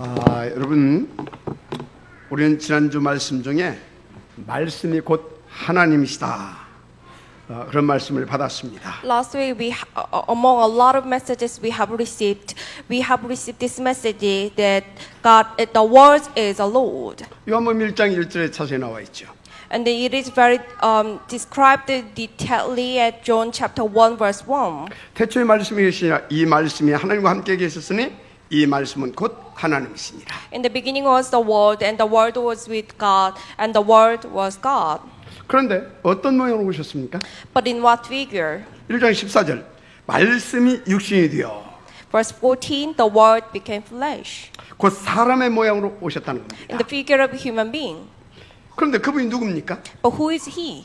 여러분, 우리는 지난주 말씀 중에 말씀이 곧 하나님이시다, 그런 말씀을 받았습니다. Last week, among a lot of messages we have received this message that God, the Word is a Lord. 요한복음 1장 1절에 자세히 나와 있죠. And it is very described detailedly at John chapter 1 verse 1. 태초에 말씀이 계시니라, 이 말씀이 하나님과 함께 계셨으니 이 말씀은 곧 하나님이시니라. In the beginning was the Word, and the Word was with God, and the Word was God. 그런데 어떤 모양으로 오셨습니까? But in what figure? 1장 14절, 말씀이 육신이 되어 Verse 14, the Word became flesh. 곧 사람의 모양으로 오셨다는 겁니다. In the figure of a human being. 그런데 그분이 누굽니까? But who is He?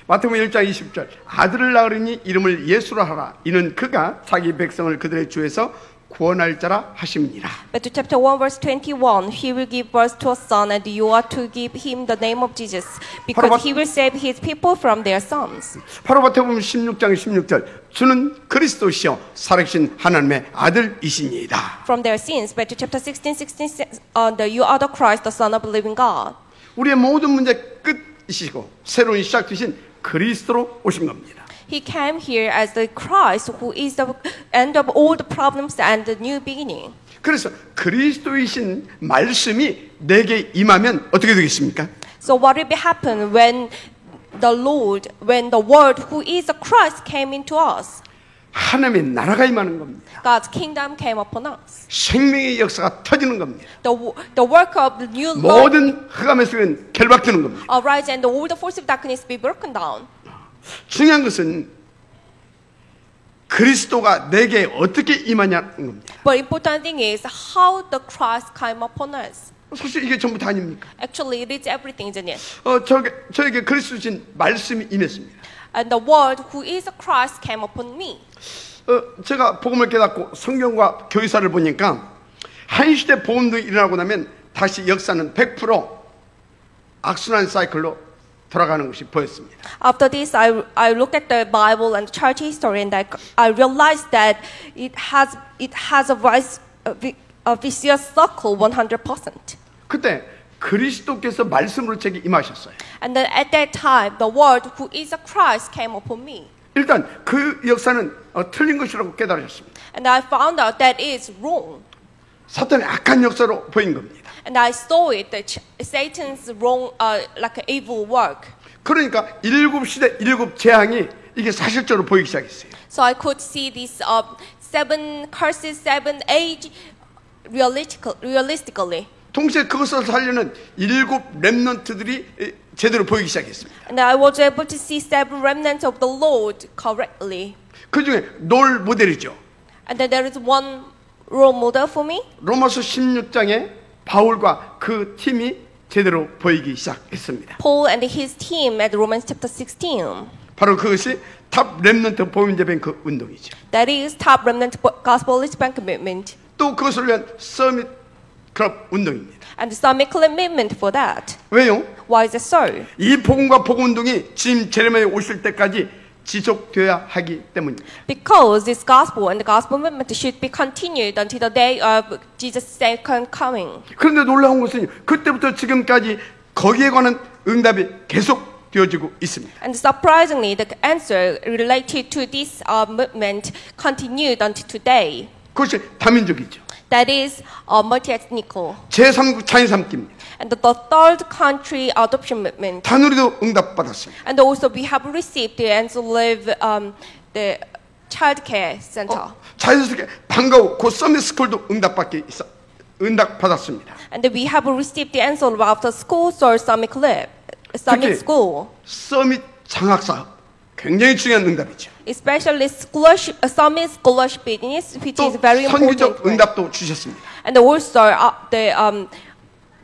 마태복음 1장 20절, 아들을 낳으리니 이름을 예수라 하라. 이는 그가 자기 백성을 그들의 죄에서 구원할 자라 하심니라. But to chapter 1 verse 21, He will give birth to a son, and you are to give him the name of Jesus, because He will save His people from their sins. 바로 마태복음 16장 16절, 주는 그리스도시요 살아계신 하나님의 아들이시니이다. From their sins. But to chapter 16, you are the Christ, the Son of the living God. 우리의 모든 문제 끝이시고 새로운 시작 되신 그리스도로 오신 겁니다. He came here as the Christ, who is the end of all the problems and the new beginning. 그래서 그리스도이신 말씀이 내게 임하면 어떻게 되겠습니까? So what will happen when the Lord, when the Word, who is the Christ, came into us? 하나님의 나라가 임하는 겁니다. God's kingdom came upon us. 생명의 역사가 터지는 겁니다. The work of the new Lord 모든 흑암의 속은 결박되는 겁니다. arise, and all the force of darkness be broken down. 중요한 것은 그리스도가 내게 어떻게 임하냐는 겁니다. But important thing is how the Christ came upon us. 사실 이게 전부 다 아닙니까? Actually, it is everything, isn't it? 저에게 그리스도 주신 말씀이 임했습니다. And the Word, who is the Christ, came upon me. 제가 복음을 깨닫고 성경과 교회사를 보니까 한 시대 복음도 일어나고 나면 다시 역사는 100% 악순환 사이클로 돌아가는 것이 보였습니다. After this, I looked at the Bible and church history, and I realized that it has a vicious circle 100%. 그때 그리스도께서 말씀으로 제게 임하셨어요. And then at that time, the Word, who is a Christ, came upon me. 일단 그 역사는 틀린 것이라고 깨달았습니다. And I found out that is wrong. 사탄의 악한 역사로 보인 겁니다. And I saw it, that Satan's wrong, like an evil work. 그러니까 일곱 시대 일곱 재앙이 이게 사실적으로 보이기 시작했어요. So I could see these 7 curses, 7 age realistically. 동시에 그것을 살려는 일곱 렘넌트들이 제대로 보이기 시작했습니다. And I was able to see 7 remnants of the Lord correctly. 그 중에 롤 모델이죠. And then there is one role model for me. 로마서 16장에 바울과 그 팀이 제대로 보이기 시작했습니다. Paul and his team at Romans chapter 16. 바로 그것이 탑 렘넌트 보험제뱅크 운동이죠. That is top remnant gospel bank commitment. 또 그것을 위한 서밋 클럽 운동입니다. And the summit commitment for that. 왜요? Why is it so? 이 복음과 복음 운동이 지금 제레미야에 오실 때까지 지속되어야 하기 때문입니다. Because this gospel and the gospel movement should be continued until the day of Jesus' second coming. 그런데 놀라운 것은 그때부터 지금까지 거기에 관한 응답이 계속 되어지고 있습니다. And surprisingly, the answer related to this movement continued until today. 그것이 다민족이죠. That is multi-ethnical. 제3국 차인 삼기입니다. And the third country adoption movement. 다누리도 응답받았습니다. And also we have received the answer live the child care center. 자연스럽게 방과후 그 서밋 스쿨도 응답받았습니다. And we have received the answer of the school or summit club, summit school. 서밋 장학사 굉장히 중요한 응답이죠. Especially scholarship, summit scholarship business, which is very important. 선교적 응답도 주셨습니다. And also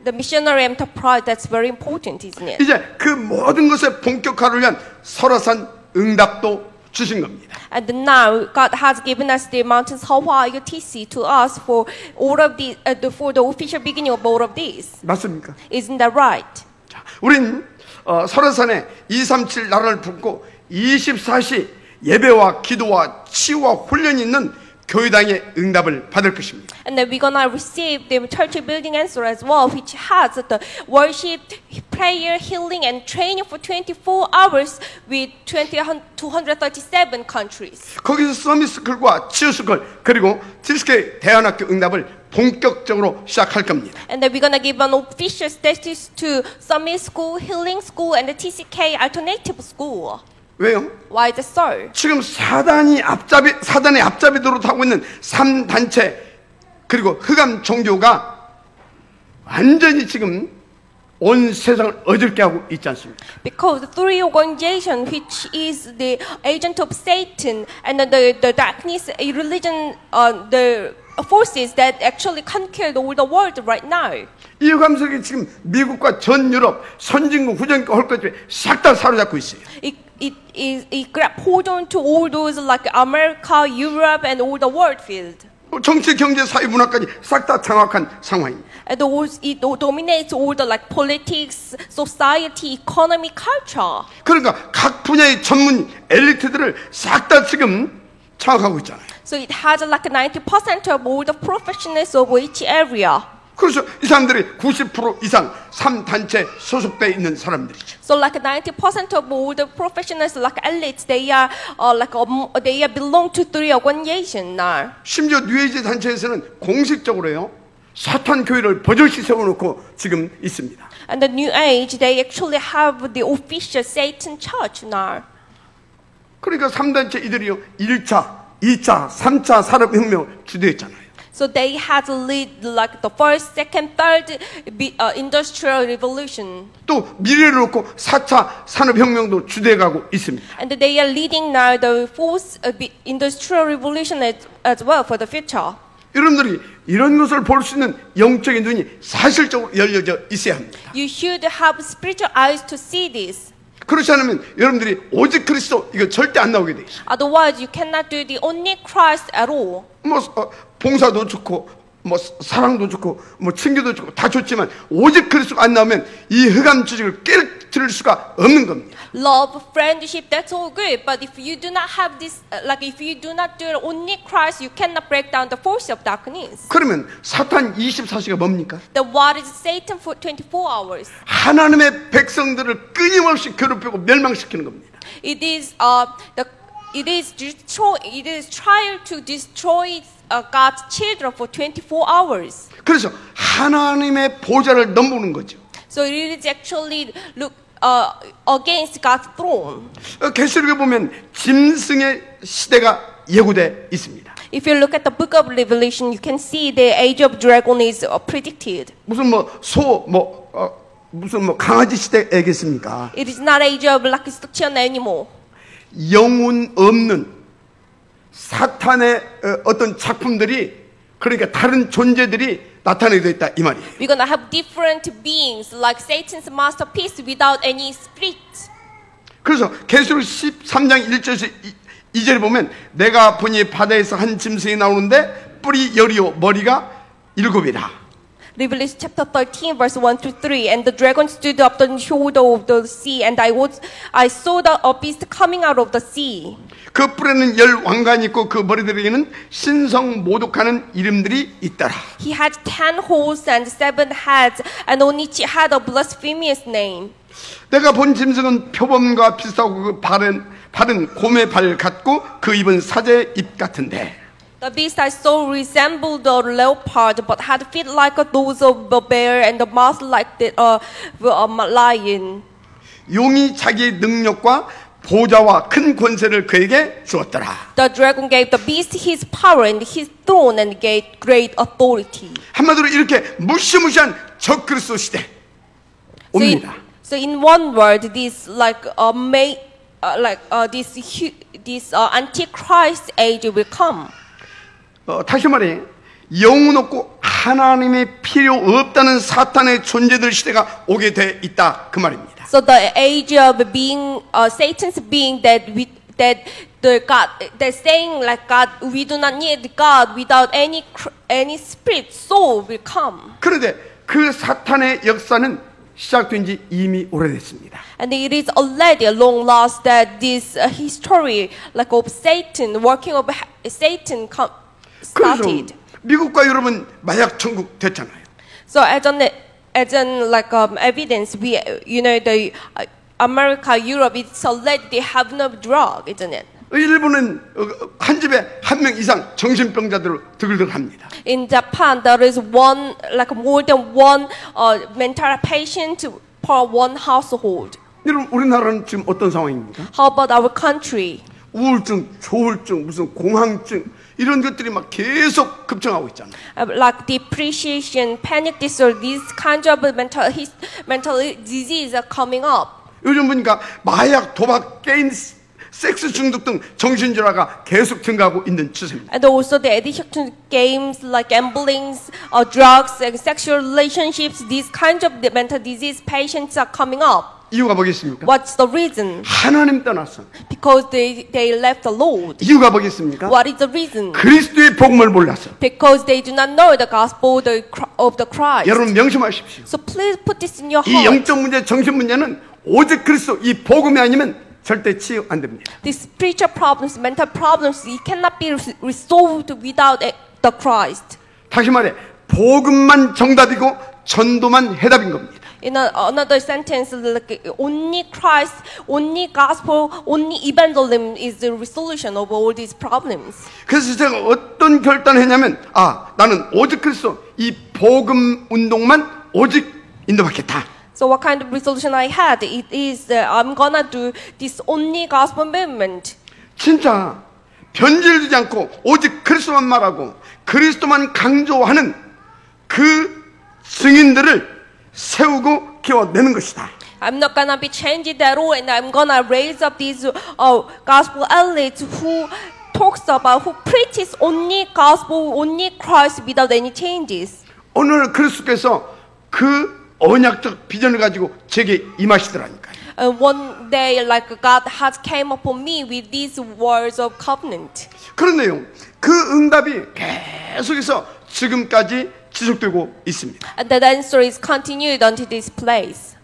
the missionary enterprise, that's very important, isn't it? 이제 그 모든 것의 본격화를 위한 설화산 응답도 주신 겁니다. And now God has given us the mountains Seohwa UTC to us for all of the for the official beginning of all of this. 맞습니까? Isn't that right? 자, 우린 설화산에 237 나라를 품고 24시 예배와 기도와 치유와 훈련이 있는 교회당의 응답을 받을 것입니다. And then we're gonna receive the church building answer as well, which has the worship, prayer, healing, and training for 24 hours with 237 countries. 거기서 서밋스쿨과 치유스쿨 그리고 디스케 대안학교 응답을 본격적으로 시작할 겁니다. And then we're gonna give an official status to Summit School, Healing School, and the TCK Alternative School. 왜요? Why is it so? 지금 사단의 앞잡이 노릇하고 있는 3단체 그리고 흑암 종교가 완전히 지금 온 세상을 어질게 하고 있지 않습니까? Because the three organization, which is the agent of Satan and the darkness religion, the forces that actually conquer all the world right now. 이 흑암석이 지금 미국과 전 유럽 선진국 후진국 헐것들이 싹 다 사로잡고 있어요. It grab hold on to all those like America, Europe, and all the world field. 정치, 경제, 사회, 문화까지 싹 다 장악한 상황입니다. And it dominates all the like politics, society, economy, culture. 그러니까 각 분야의 전문 엘리트들을 싹 다 지금 장악하고 있잖아요. So it has like 90% of all the professionals of each area. 그래서 이 사람들이 90% 이상 3단체 소속돼 있는 사람들이죠. So like 90% of all the professionals, like elites, they are belong to three organizations now. 심지어 뉴에이지 단체에서는 공식적으로요 사탄 교회를 버젓이 세워놓고 지금 있습니다. And the New Age, they actually have the official Satan church now. 그러니까 3단체 이들이요 1차, 2차, 3차 산업혁명을 주도했잖아요. So they had to lead like the first, second, third industrial revolution. 또 미래를 놓고 4차 산업혁명도 주도해가고 있습니다. And they are leading now the fourth industrial revolution as well for the future. 여러분들이 이런 것을 볼 수 있는 영적인 눈이 사실적으로 열려져 있어야 합니다. You should have spiritual eyes to see this. 그렇지 않으면 여러분들이 오직 그리스도 이거 절대 안 나오게 돼 있어요. Otherwise, you cannot do the only Christ at all. 봉사도 좋고 사랑도 좋고 친교도 좋고 다 좋지만 오직 그리스도가 안 나오면 이 흑암 조직을 깨뜨릴 수가 없는 겁니다. Love, friendship, that's all good. But if you do not have this, if you do not do only Christ, you cannot break down the force of darkness. 그러면 사탄 24시가 뭡니까? Then what is Satan for 24 hours? 하나님의 백성들을 끊임없이 괴롭히고 멸망시키는 겁니다. It is trying to destroy God's children for 24 hours. 그래서 하나님의 보좌를 넘보는 거죠. So it is actually against God's throne. 계시록에 보면 짐승의 시대가 예고돼 있습니다. If you look at the book of Revelation, you can see the age of dragon is predicted. 무슨 무슨 강아지 시대 얘기했습니까? It is not age of like structure anymore. 영혼 없는 사탄의 어떤 작품들이 그러니까 다른 존재들이 나타나게 돼 있다 이 말이에요. We're gonna have different beings like Satan's masterpiece without any spirit. 그래서 계시록 13장 1절에서 2절에 보면 내가 보니 바다에서 한 짐승이 나오는데 뿔이 10이요 머리가 7이라. Revelation chapter 13 verse 1 to 3. And the dragon stood up on the shoulder of the sea, and I saw the beast coming out of the sea. 그 뿔에는 10 왕관이 있고 그 머리들에게는 신성 모독하는 이름들이 있더라. He had 10 horns and 7 heads, and on each had a blasphemous name. 내가 본 짐승은 표범과 비슷하고 그 발은 곰의 발 같고 그 입은 사제의 입 같은데. The beast I saw resembled a leopard, but had feet like those of a bear and a mouth like that of a lion. 용이 자기의 능력과 보좌와 큰 권세를 그에게 주었더라. The dragon gave the beast his power and his throne and gave great authority. 한마디로 이렇게 무시무시한 적그리스도 시대 옵니다. So in one word, this this antichrist age will come. 다시 말해 영혼 없고 하나님의 필요 없다는 사탄의 존재들 시대가 오게 돼 있다 그 말입니다. So the age of being Satan's being that they're saying like God, we do not need God without any spirit, soul will come. 그런데 그 사탄의 역사는 시작된 지 이미 오래됐습니다. And it is already a long lost that this history like of Satan working of Satan 그래서 started. 미국과 유럽은 마약 천국 됐잖아요. So as an like evidence, we the America, Europe, it's alleged they have no drug, isn't it? 일본은 한 집에 한 명 이상 정신병자들로 드글드글합니다. In Japan, there is more than one mental patient per one household. 여러분 우리나라는 지금 어떤 상황입니까? How about our country? 우울증, 조울증, 무슨 공황증 이런 것들이 막 계속 급증하고 있잖아요. Like depression, panic disorder, these kinds of mental disease are coming up. 요즘 보니까 마약, 도박, 게임, 섹스 중독 등 정신질환가 계속 증가하고 있는 추세입니다. And also the addiction to games like gambling, drugs, and sexual relationships, these kinds of mental disease patients are coming up. 이유가 뭐겠습니까? What's the reason? 하나님 떠났어. Because they left the Lord. 이유가 뭐겠습니까? What is the reason? 그리스도의 복음을 몰랐어. Because they do not know the gospel of the Christ. 여러분 명심하십시오. So please put this in your 이 heart. 영적 문제, 정신 문제는 오직 그리스도 이 복음이 아니면 절대 치유 안 됩니다. These spiritual problems, mental problems, it cannot be resolved without the Christ. 다시 말해 복음만 정답이고 전도만 해답인 겁니다. In another sentence, like, only Christ, only gospel, only evangelism is the resolution of all these problems. 그래서 제가 어떤 결단을 했냐면 나는 오직 그리스도 이 복음 운동만 오직 인도받겠다. So what kind of resolution I had? It is I'm gonna do this only gospel movement. 진짜 변질되지 않고 오직 그리스도만 말하고 그리스도만 강조하는 그 증인들을 세우고 키워내는 것이다. I'm not gonna be changed at all, and I'm gonna raise up these gospel elites who who preaches only gospel, only Christ without any changes. 오늘 그리스도께서 그 언약적 비전을 가지고 제게 임하시더라니까요. One day, like God has came upon me with these words of covenant. 그런데요, 그 응답이 계속해서 지금까지 지속되고 있습니다. And the answer is continued unto this place.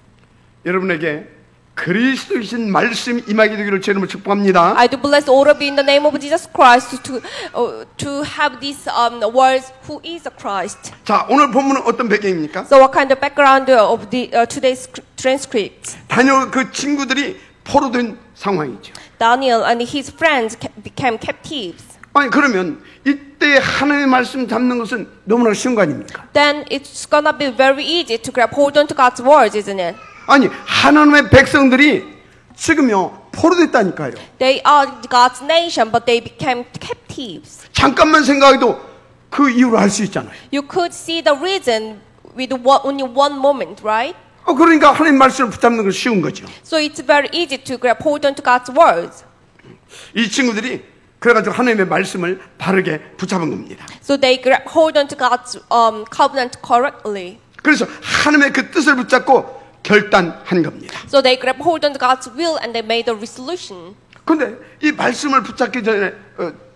여러분에게 그리스도이신 말씀이 임하게 되기를 제 이름으로 축복합니다. I do bless all of you in the name of Jesus Christ to have these words. Who is the Christ? 자, 오늘 본문은 어떤 배경입니까? So, what kind of background of the today's transcript? 다니엘 그 친구들이 포로된 상황이죠. Daniel and his friends became captives. 아니 그러면 이때 하나님의 말씀 잡는 것은 너무나 쉬운 거 아닙니까? Then it's gonna be very easy to grab hold onto God's words, isn't it? 아니 하나님의 백성들이 지금요 포로됐다니까요. They are God's nation, but they became captives. 잠깐만 생각해도 그 이유를 알 수 있잖아요. You could see the reason with only one moment, right? 그러니까 하나님 말씀을 붙잡는 건 쉬운 거죠. So it's very easy to grab hold onto God's words. 이 친구들이 그래가지고 하나님의 말씀을 바르게 붙잡은 겁니다. So they grab hold onto God's covenant correctly. 그래서 하나님의 그 뜻을 붙잡고 결단한 겁니다. So they grab hold onto God's will and they made a resolution. 그런데 이 말씀을 붙잡기 전에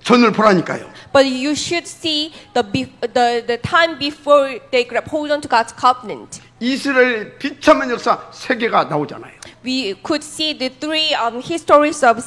전을 보라니까요. But you should see the time before they grab hold onto God's covenant. 이스라엘의 비참한 역사 세 개가 나오잖아요. We could see the three histories of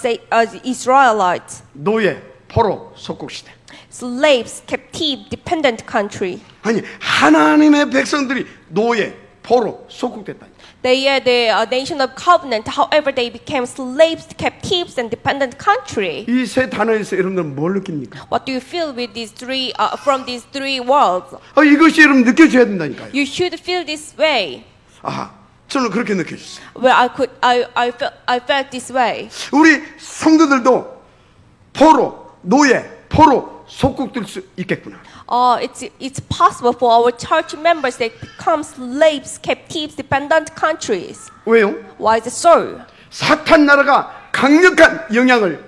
Israelites: 노예, 포로, 속국 시대. slaves, captive, dependent country. 아니 하나님의 백성들이 노예, 포로, 속국됐다니. They are the nation of covenant. However, they became slaves, captives, and dependent country. 이 세 단어에서 여러분들은 뭘 느낍니까? What do you feel with these three from these three words? 이것이 여러분 느껴져야 된다니까요. You should feel this way. 저는 그렇게 느껴졌어요. Well, I felt this way. 우리 성도들도 포로, 노예, 포로, 속국될 수 있겠구나. It's possible for our church members to become slaves, captives, dependent countries. 왜요? Why is it so? 사탄 나라가 강력한 영향을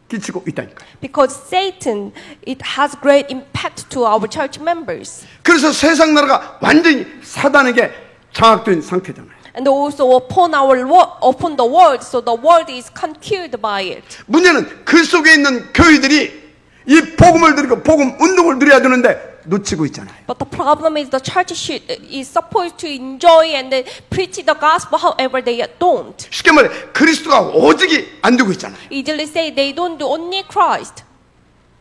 끼치고 있다니까요. Because Satan, it has great impact to our church members. 그래서 세상 나라가 완전히 사단에게 장악된 상태잖아요. And also upon the world, so the world is conquered by it. 문제는 그 속에 있는 교회들이 이 복음을 드리고 복음 운동을 누려야 되는데 놓치고 있잖아요. But the problem is the church is supposed to enjoy and preach the gospel. However, they don't. 쉽게 말해 그리스도가 오직이 안 되고 있잖아요. Easily say they don't do only Christ.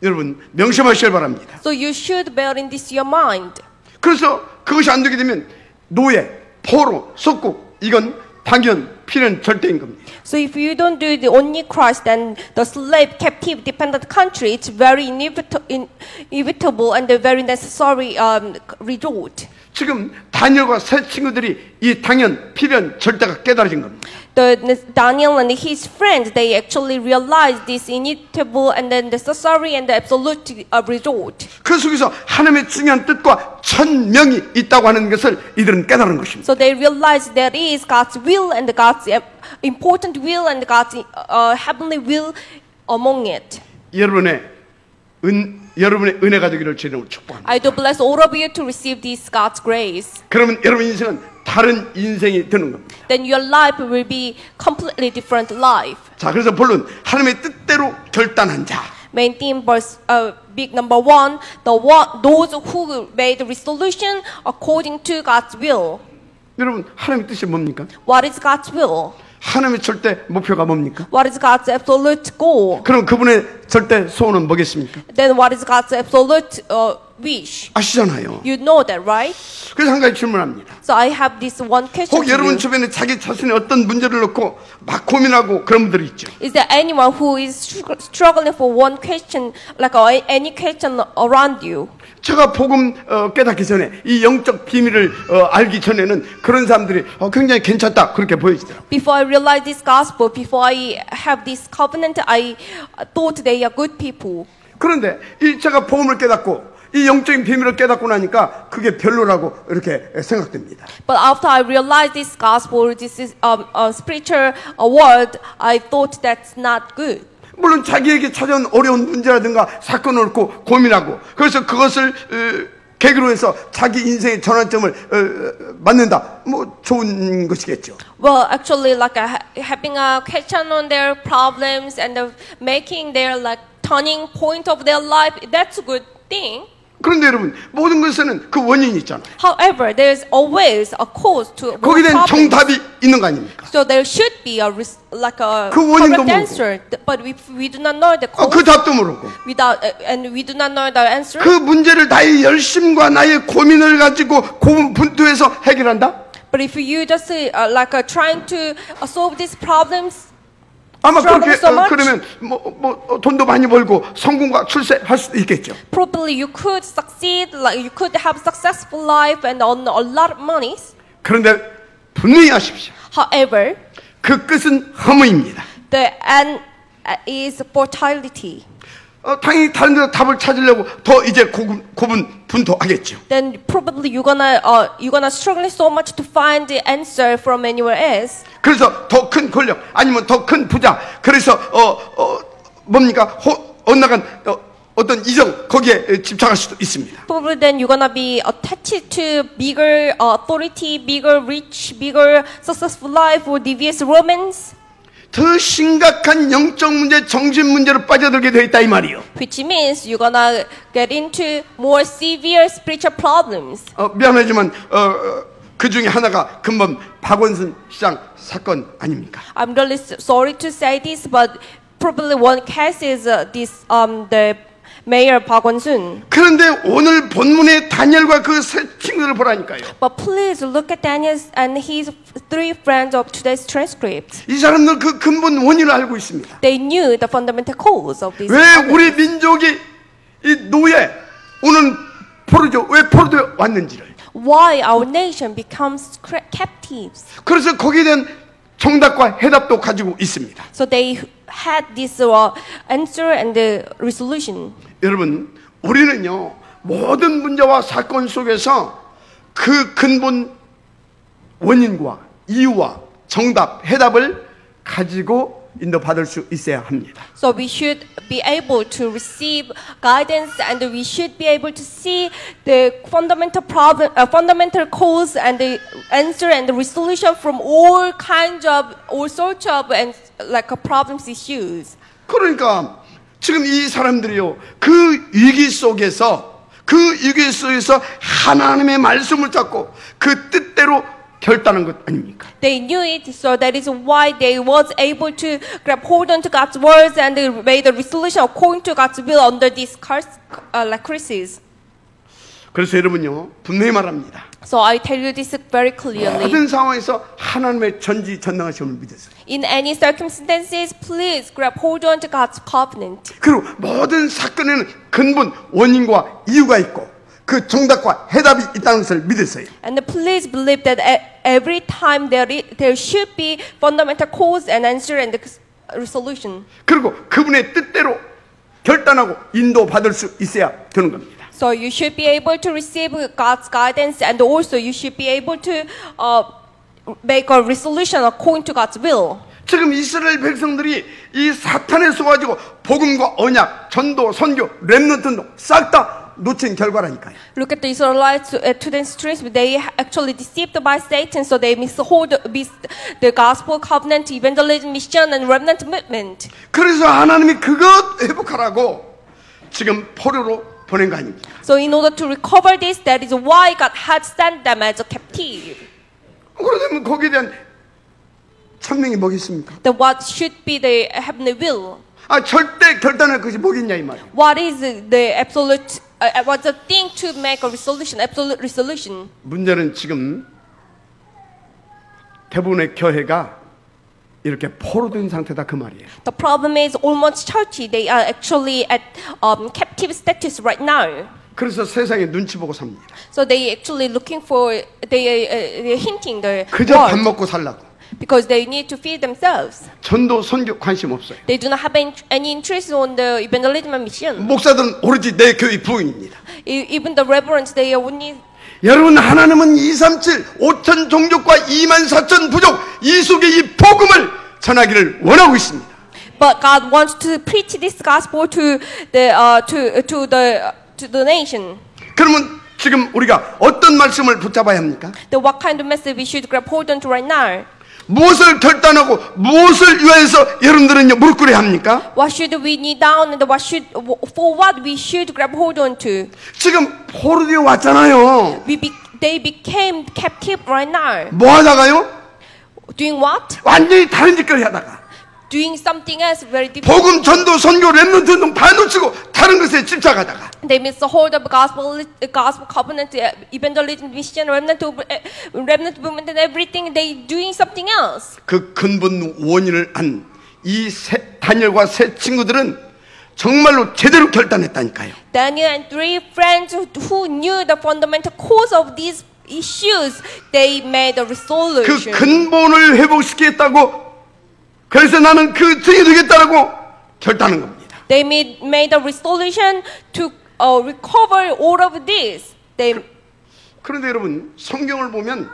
여러분 명심하셔야 바랍니다. So you should bear in this your mind. 그래서 그것이 안 되게 되면 노예, 포로, 속국 이건 당연 필연 절대인 겁니다. So if you don't do the only Christ, then the slave, captive, dependent country, it's very inevitable and a very necessary result. 지금 다니엘과 세 친구들이 이 당연, 필연, 절대가 깨달아진 겁니다. Daniel and his friends, they actually realized this inevitable and then necessary and the absolute result. 그 속에서 하나님의 중요한 뜻과 천명이 있다고 하는 것을 이들은 깨달은 것입니다. So they realized there is God's will and God's important will and God's heavenly will among it. 여러분의 은혜가 되기를 주님으로 축복합니다. I do bless all of you to receive this God's grace. 그러면 여러분 인생은 다른 인생이 되는 겁니다. Then your life will be completely different life. 자, 그래서 본론 하나님의 뜻대로 결단한 자. Main theme verse big number 1, those who made resolution according to God's will. 여러분 하나님의 뜻이 뭡니까? What is God's will? 하나님의 절대 목표가 뭡니까? What is God's absolute goal? 그럼 그분의 절대 소원은 뭐겠습니까? Then what is God's absolute wish? 아시잖아요. You know that, right? 그래서 한 가지 질문합니다. So I have this one question 혹 to 여러분 you. 주변에 자기 자신의 어떤 문제를 놓고 막 고민하고 그런 분들이 있죠. Is there anyone who is struggling for one question, like any question around you? 제가 복음 깨닫기 전에 이 영적 비밀을 알기 전에는 그런 사람들이 굉장히 괜찮다 그렇게 보여지더라고요. Before I realized this gospel, before I have this covenant, I thought they are good people. 그런데 이 제가 복음을 깨닫고 이 영적인 비밀을 깨닫고 나니까 그게 별로라고 이렇게 생각됩니다. But after I realized this gospel, this is a spiritual word, I thought that's not good. 물론 자기에게 찾아온 어려운 문제라든가 사건을 놓고 고민하고 그래서 그것을 계기로 해서 자기 인생의 전환점을 맞는다. 뭐 좋은 것이겠죠. Well, actually, like having a question on their problems and making their like turning point of their life, that's a good thing. 그런데 여러분 모든 것에는 그 원인이 있잖아요. However, there's always a cause to 거기에 대한 problems. 정답이 있는 거 아닙니까? So there should be a like a 그 원인도 correct 모르고. answer. But if we do not know the cause, 그 답도 모르고 and we do not know the answer, 그 문제를 나의 열심과 나의 고민을 가지고 고분분투해서 해결한다? but if you just trying to solve these problems, 아마 그렇게 so much, 그러면 뭐 돈도 많이 벌고 성공과 출세할 수도 있겠죠. probably you could succeed, like you could have successful life and earn a lot of money. 그런데 분명히 아십시오. However, 그 끝은 허무입니다. the end is fertility. 당연히 다른 데서 답을 찾으려고 더 이제 고분분투하겠죠. Then probably you're gonna struggle so much to find the answer from anywhere else. 그래서 더 큰 권력 아니면 더 큰 부자 그래서 뭡니까 엇나간 어떤 이성 거기에 집착할 수도 있습니다. Probably then you're gonna be attached to bigger authority, bigger rich, bigger successful life or devious romance. 더 심각한 영적 문제, 정신 문제로 빠져들게 되어 있다 이 말이요. Which means you're gonna get into more severe spiritual problems. 미안하지만 그 중에 하나가 근본 박원순 시장 사건 아닙니까? I'm really sorry to say this, but probably one case is the Mayor Park Won-sun. 그런데 오늘 본문의 다니엘과 그 세 친구들을 보라니까요. But please look at Daniel and his three friends of today's transcript. 이 사람들 그 근본 원인을 알고 있습니다. They knew the fundamental cause of this. 왜 우리 민족이 이 노예 오는 포로죠? 왜 포로되어 왔는지를. Why our nation becomes captives. 그래서 거기에 대한 정답과 해답도 가지고 있습니다. So they had this answer and the resolution. 여러분, 우리는요 모든 문제와 사건 속에서 그 근본 원인과 이유와 정답, 해답을 가지고 인도받을 수 있어야 합니다. So we should be able to receive guidance, and we should be able to see the fundamental problem, fundamental cause, and the answer and the resolution from all sorts of problems issues. 그러니까 지금 이 사람들이요 그 위기 속에서 하나님의 말씀을 잡고 그 뜻대로 결단한 것 아닙니까? They knew it, so that is why they was able to grab hold onto God's words and they made a resolution according to God's will under these crises. 그래서 여러분요, 분명히 말합니다. So I tell you this very clearly. 모든 상황에서 하나님의 전지전능하심을 믿으세요. In any circumstances, please grab hold onto God's covenant. 그리고 모든 사건에는 근본 원인과 이유가 있고 그 정답과 해답이 있다는 것을 믿으세요. And please believe that every time there should be fundamental cause and answer and resolution. 그리고 그분의 뜻대로 결단하고 인도받을 수 있어야 되는 겁니다. So you should be able to receive God's guidance, and also you should be able to make a resolution according to God's will. 지금 이스라엘 백성들이 이 사탄에 속아가지고 복음과 언약, 전도, 선교, 렘넌트 운동 싹 다 놓친 결과라니까요. Look at the Israelites to the streets. They actually deceived by Satan, so they missed the gospel, covenant, evangelism, mission, and remnant movement. 그래서 하나님이 그것 회복하라고 지금 포로로 보낸 거 아닙니까? So in order to recover this, that is why God had sent them as a captive. 그러면 거기에 대한 천명이 뭐겠습니까? Then what should be the heavenly will? 아 절대 결단할 것이 뭐겠냐 이 말이에요. What is the absolute? What's the thing to make a resolution? Absolute resolution. 문제는 지금 대부분의 교회가 이렇게 포로된 상태다 그 말이에요. The problem is almost churchy. They are actually at captive status right now. 그래서 세상에 눈치 보고 삽니다. So they actually looking for they're hinting the 그저 밥 world 먹고 살라고. because they need to feed themselves. 전도 선교 관심 없어요. They do not have any interest on the evangelism and mission. 목사들은 오로지 내 교회 부인입니다. Even the reverends, they are only. 여러분 하나님은 237 5천 종족과 2만 4천 부족 이 속에 이 복음을 전하기를 원하고 있습니다. But God wants to preach this gospel to the nation. 그러면 지금 우리가 어떤 말씀을 붙잡아야 합니까? Then what kind of message we should grab hold on to right now? 무엇을 결단하고 무엇을 위하여서 여러분들은 무릎 꿇어야 합니까? What should we kneel down and for what we should grab hold on to? 지금 포로되어 왔잖아요. They became captive right now. 뭐 하다가요? Doing what? 완전히 다른 짓거리 하다가 Doing something else very different. 복음, 전도, 선교, 렘넌트 운동 다 놓치고 다른 것에 집착하다가 They miss the hold of gospel covenant, evangelism, mission, remnant movement, and everything. They doing something else. 그 근본 원인을 안 이 다니엘과 세 친구들은 정말로 제대로 결단했다니까요. Daniel and three friends who knew the fundamental cause of these issues, they made a 그 resolution. 근본을 회복시키겠다고 그래서 나는 그 증이 되겠다라고 결단한 겁니다. They made a resolution to recover all of this. 그런데 여러분 성경을 보면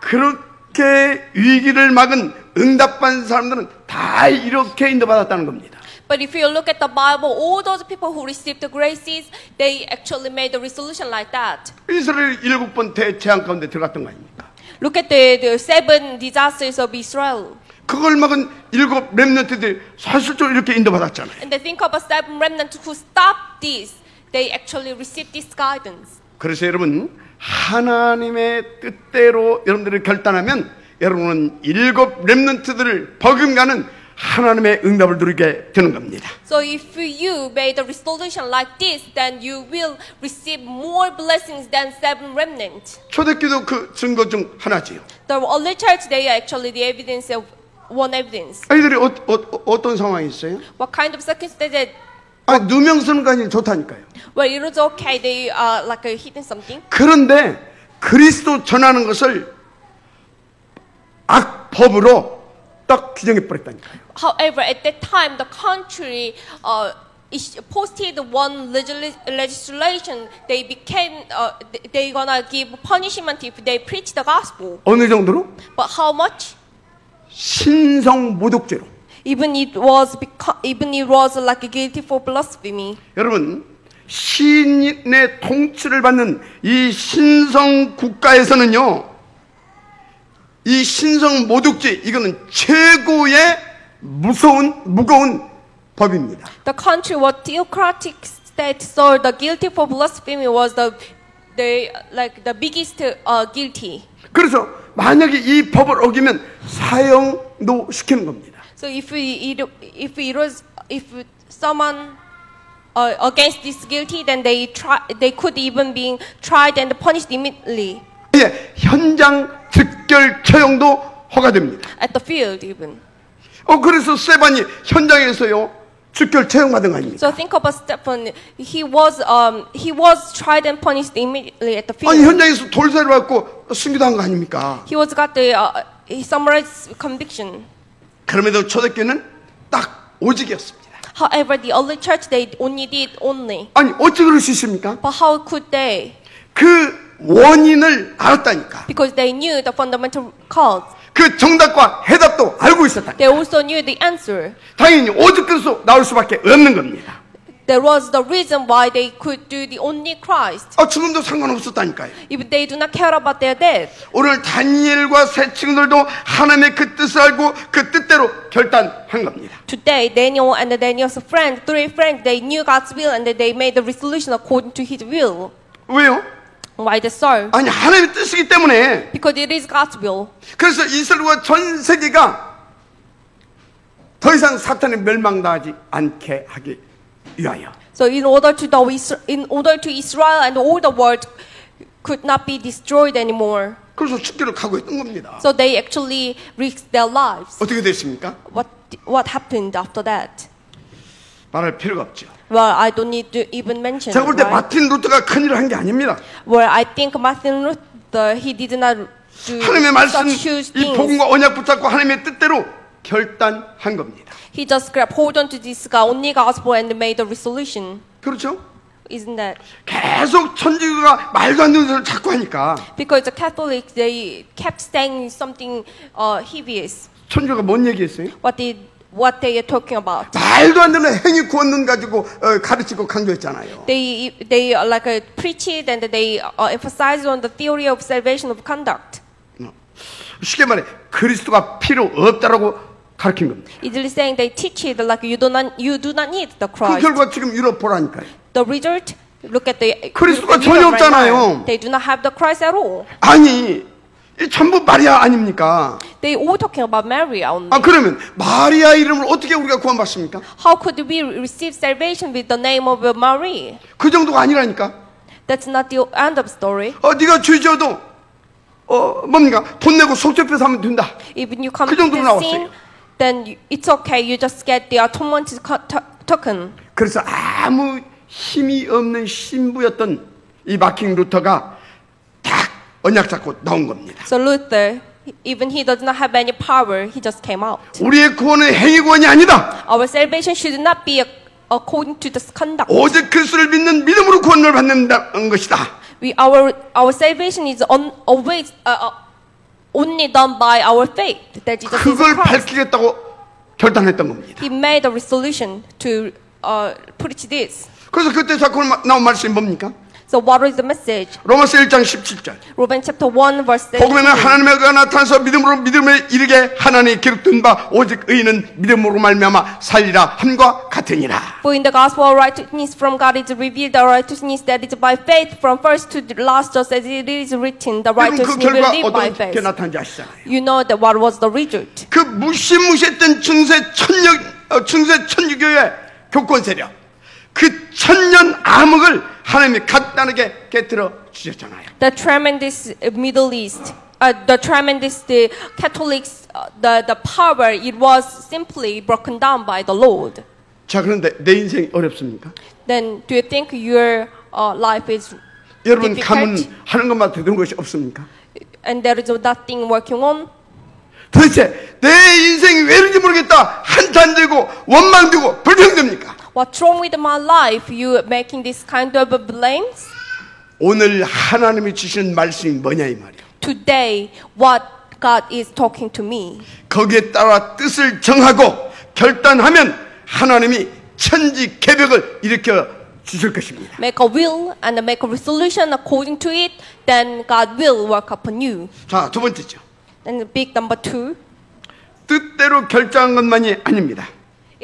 그렇게 위기를 막은 응답받은 사람들은 다 이렇게 인도받았다는 겁니다. But if you look at the Bible, all those people who received the graces, they actually made a resolution like that. 이스라엘 7번 대재앙 가운데 들어갔던 거 아닙니까? Look at the 7 disasters of Israel. 그걸 막은 7 렘넌트들이 사실적으로 이렇게 인도받았잖아요. And they think of a 7 remnant who stopped this. They actually received this guidance. 그래서 여러분 하나님의 뜻대로 여러분들이 결단하면 여러분은 7 렘넌트들을 버금가는 하나님의 응답을 누리게 되는 겁니다. So if you made a resolution like this, then you will receive more blessings than 7 remnants. 초대교도 그 증거 중 하나지요. The early church, they are actually the evidence of one evidence. 아이들이 어떤 상황이 있어요? What kind of circumstances? 누명 쓰는 거 아니면 좋다니까요. Well, it was okay. They are like hidden something. 그런데 그리스도 전하는 것을 악법으로 딱 규정해 버렸다니까요. However, at that time, the country posted one legislation. They became they gonna give punishment if they preach the gospel. 어느 정도로? But how much? 신성 모독죄로. Even it was like guilty for blasphemy. 여러분 시인의 통치를 받는 이 신성 국가에서는요, 이 신성 모독죄 이거는 최고의 무거운 법입니다. The country was theocratic state, so the guilty for blasphemy was the they like the biggest guilty. 그래서 만약에 이 법을 어기면 사형도 시키는 겁니다. So if someone against this guilty, then they could even be tried and punished immediately 예, 현장 즉결 처형도 허가됩니다. at the field even. 그래서 스테반이 현장에서요 즉결 처형받은 거 아닙니까? So think about Stephen. He was tried and punished immediately at the field. 아니 현장에서 돌살을 받고 순교당한 거 아닙니까? He was got the summarized conviction. 그럼에도 초대교회는 딱 오직이었습니다. However, the early church they did only. 아니 어찌 그럴 수 있습니까? But how could they? 그 원인을 알았다니까. Because they knew the fundamental cause. 그 정답과 해답도 알고 있었다. They also knew the answer. 당연히 오직에서 나올 수밖에 없는 겁니다. There was the reason why they could do the only Christ. 지금도 상관없었다니까요. If they do not care about their death. 오늘 다니엘과 새 친구들도 하나님의 그 뜻을 알고 그 뜻대로 결단한 겁니다. Today, Daniel and Daniel's friend, three friends, they knew God's will and they made the resolution according to His will. 왜요? Why the so? 아니 하나님의 뜻이기 때문에. Because it is God's will. 그래서 이스라엘과 전 세계가 더 이상 사탄에 멸망당하지 않게 하기 위하여. So in order to Israel and all the world could not be destroyed anymore. 그래서 죽기를 각오했던 겁니다. So they actually risked their lives. 어떻게 됐습니까? What happened after that? 말할 필요가 없죠. Well, I don't need to even mention. 제가 볼 때 Right? 마틴 루터가 큰일을 한 게 아닙니다. Well, I think Martin Luther he did not do 하나님의 말씀, such huge 이 things. 복음과 언약 붙잡고 하나님의 뜻대로 결단한 겁니다. He just grabbed hold on to this only gospel and made a resolution. 그렇죠? Isn't that? 계속 천주교가 말도 안 되는 소리를 자꾸 하니까. Because the Catholics they kept saying something heaviest. 천주교가 뭔 얘기했어요? What they are talking about. 말도 안 되는 행위 구원론 가지고 가르치고 강조했잖아요. They preached and they emphasized on the theory of salvation of conduct. 쉽게 말해 그리스도가 필요 없다라고 가르친 겁니다. Easily saying they teach it like you do not need the 그 Christ. 결과 지금 유럽 보라니까요. The result, look at the 그리스도가 Europe 전혀 right now. 없잖아요. They do not have the Christ at all. 아니 이 전부 마리아 아닙니까? They all talking about Mary only. 그러면 마리아 이름을 어떻게 우리가 구원받습니까? How could we receive salvation with the name of Mary? 그 정도가 아니라니까. That's not the end of story. 네가 죄 지어도 뭡니까? 돈 내고 속죄표 사면 된다. If you come 그 to 정도로 the 나왔어요. sin, then it's okay. You just get the atonement token. 그래서 아무 힘이 없는 신부였던 이 마틴 루터가 딱 언약 잡고 나온 겁니다. So Luther, even he does not have any power, he just came out. 우리의 구원은 행위 구원이 아니다. Our salvation should not be according to this conduct. 오직 그리스도를 믿는 믿음으로 구원을 받는다는 것이다. Our salvation is always only done by our faith that Jesus is 그걸 Christ. 밝히겠다고 결단했던 겁니다. He made a resolution to preach this. 그래서 그때 자꾸 나온 말씀이 뭡니까? So what is the message? 로마서 1장 17절. Romans chapter 1 verse 17. 복음에는 하나님의 의가 나타나서 믿음으로 믿음에 이르게 하나님이 기록된 바 오직 의인은 믿음으로 말미암아 살리라 함과 같으니라. For in the gospel of righteousness from God is revealed, the righteousness that is by faith from first to the last, just as it is written, the 여러분 그 righteous will 결과 live by 어떻게 faith. 나타난지 아시잖아요. You know that what was the result? 그 무시무시했던 중세 천주교의 교권 세력, 그 천년 암흑을 하나님이 간단하게 깨뜨려 주셨잖아요. The tremendous Middle East, the tremendous the Catholics, the power, it was simply broken down by the Lord. 자, 그런데 내 인생이 어렵습니까? Then do you think your life is 여러분 difficult? 가문 하는 것만 되는 것이 없습니까? And there is nothing working on? 도대체 내 인생이 왜 이런지 모르겠다 한탄되고 원망되고 불평됩니까? What's wrong with my life? You making this kind of blames? 오늘 하나님이 주시는 말씀이 뭐냐 이 말이야. Today, what God is talking to me. 거기에 따라 뜻을 정하고 결단하면 하나님이 천지 개벽을 일으켜 주실 것입니다. Make a will and make a resolution according to it, then God will work upon you. 자, 두 번째죠. And big number 2, 뜻대로 결정한 것만이 아닙니다.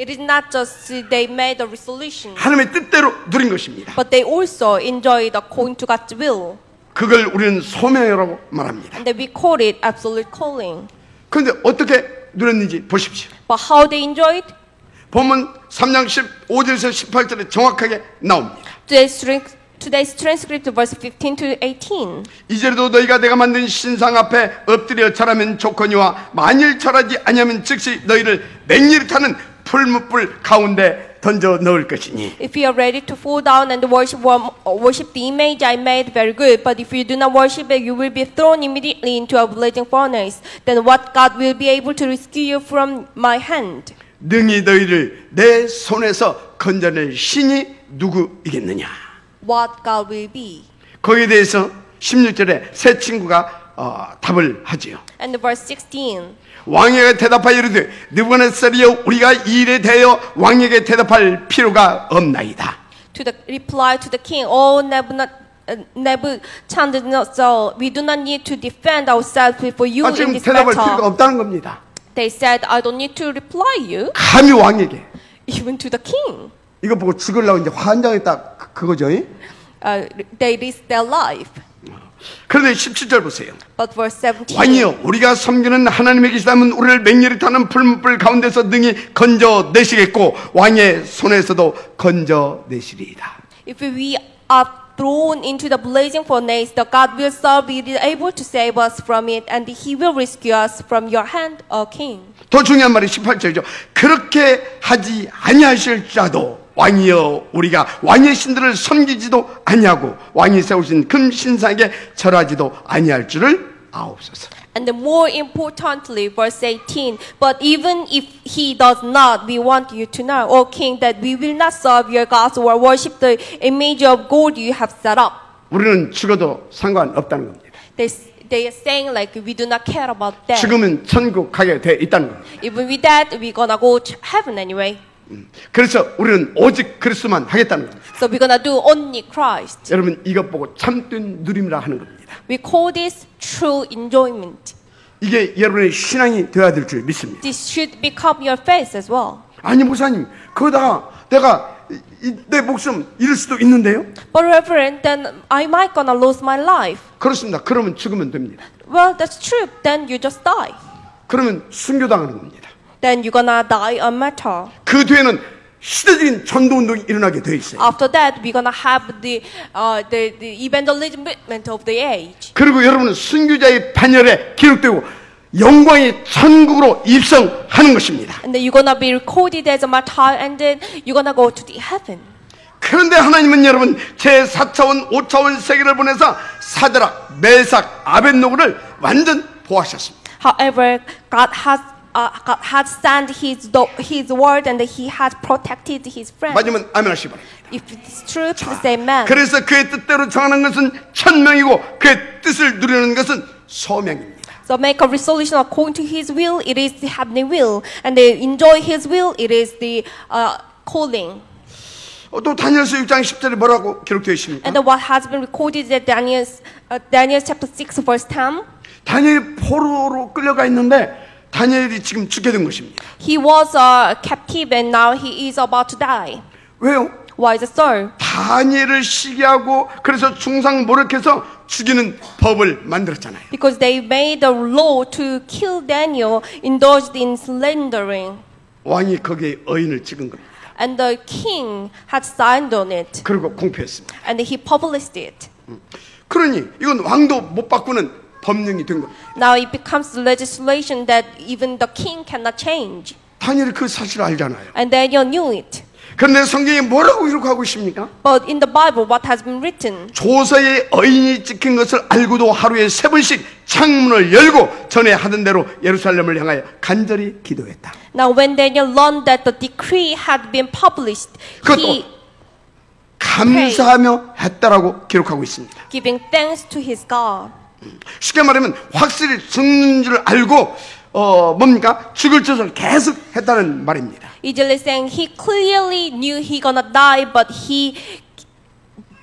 It is not just they made a resolution, 하나님의 뜻대로 누린 것입니다. but they also enjoyed according to God's will. 그걸 우리는 소명이라고 말합니다. And then we call it absolute calling. 그런데 어떻게 누렸는지 보십시오. But how they enjoyed? 본문 3장 15절에서 18절에 정확하게 나옵니다. Today's transcript verse 15 to 18. 이제라도 너희가 내가 만든 신상 앞에 엎드려 절하면 좋거니와 만일 절하지 아니하면 즉시 너희를 맹렬히 타는 풀무불 가운데 던져 넣을 것이니. If you are ready to fall down and worship the image I made, very good. But if you do not worship it, you will be thrown immediately into a blazing furnace. Then what God will be able to rescue you from my hand? 능히 너희를 내 손에서 건져낼 신이 누구이겠느냐. What God will be. 거기에 대해서 16절에 세 친구가 답을 하지요. And verse 16. 왕에게 대답하여 이르되 느부갓네살이여 우리가 이 일에 대하여 왕에게 대답할 필요가 없나이다. To the reply to the king, O Nebuchadnezzar, we do not need to defend ourselves before you in 지금 this 대답할 필요가 matter. 없다는 겁니다. They said, I don't need to reply you, 감히 왕에게 even to the king. 이거 보고 죽으려고 이제 환장했다 그거죠. They risked their life. 그런데 17절 보세요. But verse 17. 왕이여 우리가 섬기는 하나님의 계시다면 우리를 맹렬히 타는 풀무불 가운데서 능히 건져내시겠고 왕의 손에서도 건져내시리이다. If we are thrown into the blazing furnace, the God will serve be able to save us from it, and He will rescue us from your hand, O King. 더 중요한 말이 18절이죠. 그렇게 하지 아니하실지라도 왕이여 우리가 왕의 신들을 섬기지도 아니하고 왕이 세우신 금 신상에 절하지도 아니할 줄을 아옵소서. And more importantly, verse 18, but even if he does not, we want you to know, O King, that we will not serve your gods or worship the image of gold you have set up. 우리는 죽어도 상관없다는 겁니다. They are saying like we do not care about that. 죽으면 천국 가게 돼 있다는 겁니다. Even with that, we're gonna go to heaven anyway. 그래서 우리는 오직 그리스도만 하겠다는 겁니다. So we're gonna do only Christ. 여러분 이것 보고 참된 누림이라 하는 겁니다. We call this true enjoyment. 이게 여러분의 신앙이 되어야 될 줄 믿습니다. This should become your faith as well. 아니 목사님 그러다가 내가 내 목숨 잃을 수도 있는데요. But Reverend, then I might gonna lose my life. 그렇습니다. 그러면 죽으면 됩니다. Well, that's true. Then you just die. 그러면 순교당하는 겁니다. Then you're gonna die a martyr. 그 뒤에는 시대적인 전도 운동이 일어나게 돼 있어요. After that, we're gonna have the evangelism movement of the age. 그리고 여러분은 순교자의 반열에 기록되고 영광의 천국으로 입성하는 것입니다. And then you're gonna be recorded as a martyr, and then you're gonna go to the heaven. 그런데 하나님은 여러분 제4차원, 5차원 세계를 보내서 사드락, 메삭, 아벳노고를 완전 보호하셨습니다. However, God had sent His word, and He had protected His friends. 맞으면 아멘 하시기 바랍니다. If it's true, please say amen. 그래서 그의 뜻대로 정하는 것은 천명이고 그의 뜻을 누리는 것은 소명입니다. So make a resolution according to His will, it is the heavenly will, and they enjoy His will, it is the calling. 또 다니엘서 6장 10절에 뭐라고 기록되어 있습니까? And then what has been recorded in Daniel chapter 6 verse 10? 다니엘이 포로로 끌려가 있는데 다니엘이 지금 죽게 된 것입니다. He was captive and now he is about to die. 왜요? Why is it so? 다니엘을 시기하고 그래서 중상 모략해서 죽이는 법을 만들었잖아요. Because they made a law to kill Daniel, indulged in slandering. 왕이 거기에 의인을 찍은 겁니다. And the king had signed on it. 그리고 공표했습니다. And he published it. 그러니 이건 왕도 못 바꾸는 법령이 된 겁니다. Now it becomes legislation that even the king cannot change. 다니엘이 그 사실을 알잖아요. And Daniel knew it. 그런데 성경에 뭐라고 기록하고 있습니까? But in the Bible, what has been written? 조서에 의인이 찍힌 것을 알고도 하루에 3번씩 창문을 열고 전에 하던 대로 예루살렘을 향하여 간절히 기도했다. Now when Daniel learned that the decree had been published, he 감사하며 했다라고 기록하고 있습니다. giving thanks to his God. 쉽게 말하면 확실히 죽는 줄 알고 뭡니까? 죽을 짓을 계속 했다는 말입니다. Easily saying he clearly knew he gonna die, but he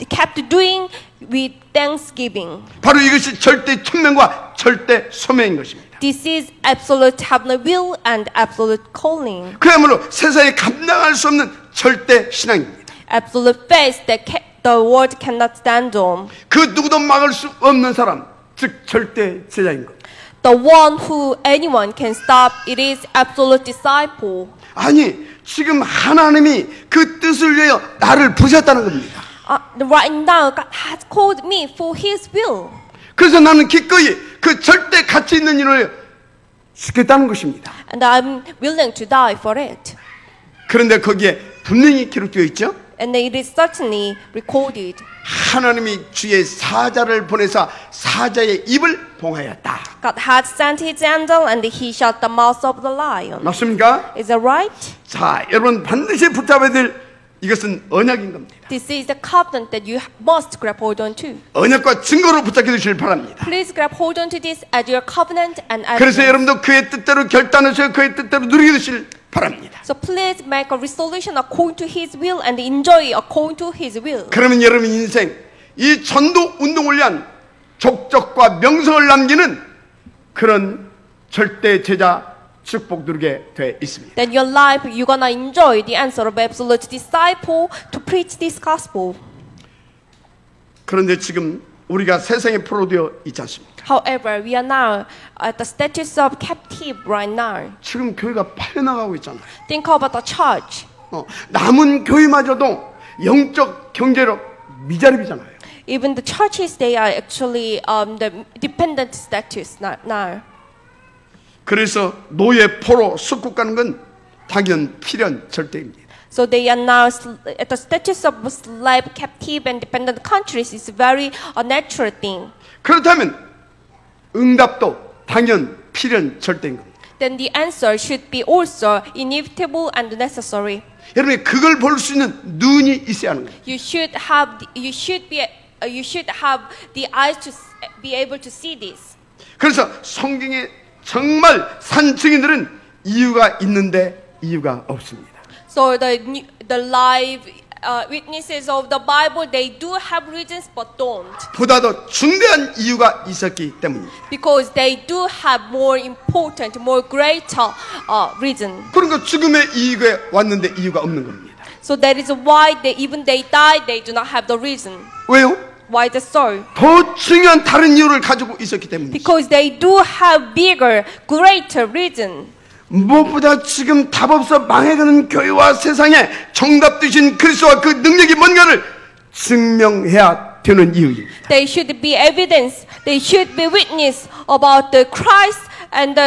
kept doing with thanksgiving. 바로 이것이 절대 천명과 절대 소명인 것입니다. This is absolute heavenly will and absolute calling. 그야말로 세상에 감당할 수 없는 절대 신앙입니다. Absolute faith that the world cannot stand on. 그 누구도 막을 수 없는 사람, 즉 절대 제자인 것. The one who anyone can stop, it is absolute disciple. 아니, 지금 하나님이 그 뜻을 위하여 나를 부르셨다는 겁니다. Right now, God has called me for His will. 그래서 나는 기꺼이 그 절대 가치 있는 일을 죽겠다는 것입니다. And I'm willing to die for it. 그런데 거기에 분명히 기록되어 있죠. And it is certainly recorded. 하나님이 주의 사자를 보내사 사자의 입을 봉하였다. God had sent His angel and He shut the mouth of the lion. 맞습니까? Is that right? 자, 여러분 반드시 붙잡아야 될 이것은 언약인 겁니다. This is the covenant that you must grab hold on to. 언약과 증거로 붙잡게 되시길 바랍니다. Please grab hold on to this as your covenant and 그래서 evidence. 여러분도 그의 뜻대로 결단하셔 그의 뜻대로 누리게 되시길 바랍니다. So please make a resolution according to His will and enjoy according to His will. 그러면 여러분 인생 이 전도 운동을 위한 족적과 명성을 남기는 그런 절대 제자 축복 누리게 돼 있습니다. Then your life you're gonna enjoy the answer of absolute disciple to preach this gospel. 그런데 지금 우리가 세상에 포로되어 있지 않습니까? However, we are now at the status of captive right now. 지금 교회가 팔려나가고 있잖아요. Think about the church. 남은 교회마저도 영적 경제력 미자립이잖아요. Even the churches, they are actually the dependent status now. 그래서 노예 포로 숙국 가는 건 당연 필연 절대입니다. So they are now at the status of slave, captive, and dependent countries. It's very a natural thing. 그렇다면 응답도 당연 필연 절대인 겁니다. Then the answer should be also inevitable and necessary. 여러분이 그걸 볼 수 있는 눈이 있어야 하는 거예요. You should have the eyes to be able to see this. 그래서 성경에 정말 산 증인들은 이유가 있는데 이유가 없습니다. So the live witnesses of the Bible, they do have reasons but don't. 보다 더 중대한 이유가 있었기 때문입니다. Because they do have more important, more greater reason. 그러니까 죽음의 이유가 왔는데 이유가 없는 겁니다. So that is why even they die, they do not have the reason. 왜요? Why is that so? 더 중요한 다른 이유를 가지고 있었기 때문입니다. Because they do have bigger, greater reason. 무엇보다 지금 답 없어 망해가는 교회와 세상에 정답 되신 그리스도와 그 능력이 뭔가를 증명해야 되는 이유입니다. They should be evidence. They should be witness about the Christ and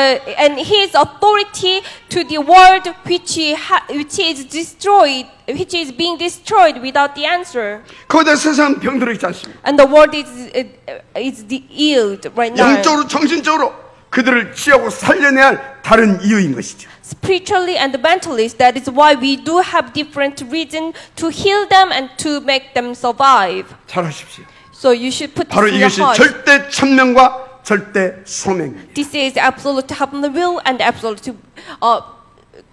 His authority to the world which is destroyed, which is being destroyed without the answer. 거기다 세상 병들어 있지 않습니까? And the world is ill right now. 영적으로 정신적으로 그들을 치하고 살려내야 할 다른 이유인 것이죠. Spiritually and mentally, that is why we do have different reason to heal them and to make them survive. 잘하십시오. So you should put 바로 this in your 이것이 heart. 절대 천명과 절대 소명입니다. This is absolute heavenly will and absolute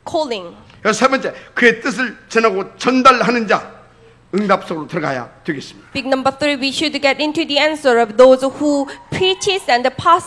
calling. 그래서 세 번째, 그의 뜻을 전하고 전달하는 자 응답 속으로 들어가야 되겠습니다. Big number 3, we should get into the answer of those who preaches and pass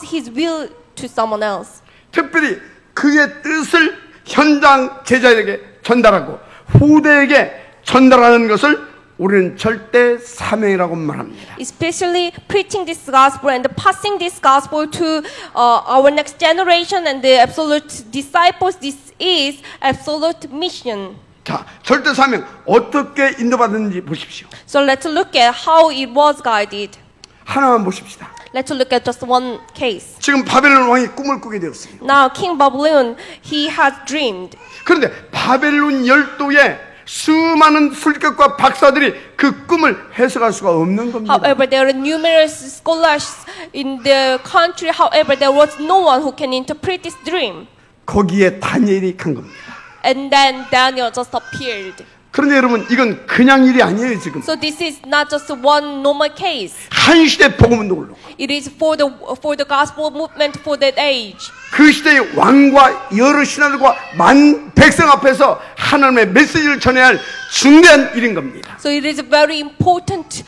his will to someone else. 특별히 그의 뜻을 현장 제자에게 전달하고 후대에게 전달하는 것을 우리는 절대 사명이라고 말합니다. Especially preaching this gospel and passing this gospel to our next generation and the absolute disciples. This is absolute mission. 자, 절대 사명 어떻게 인도받는지 보십시오. So let's look at how it was guided. 하나만 보십시다. Let's look at just one case. 지금 바벨론 왕이 꿈을 꾸게 되었습니다. Now King Babylon, he has dreamed. 그런데 바벨론 열도에 수많은 술객과 박사들이 그 꿈을 해석할 수가 없는 겁니다. However, there are numerous scholars in the country. However, there was no one who can interpret this dream. 거기에 다니엘이 간 겁니다. And then Daniel just appeared. 그런데 여러분 이건 그냥 일이 아니에요 지금. So this is not just one normal case. 한 시대 복음운동으로 It is for the gospel movement for that age. 그 시대의 왕과 여러 신하들과 만 백성 앞에서 하나님의 메시지를 전해야 할 중대한 일인 겁니다. So it is a very important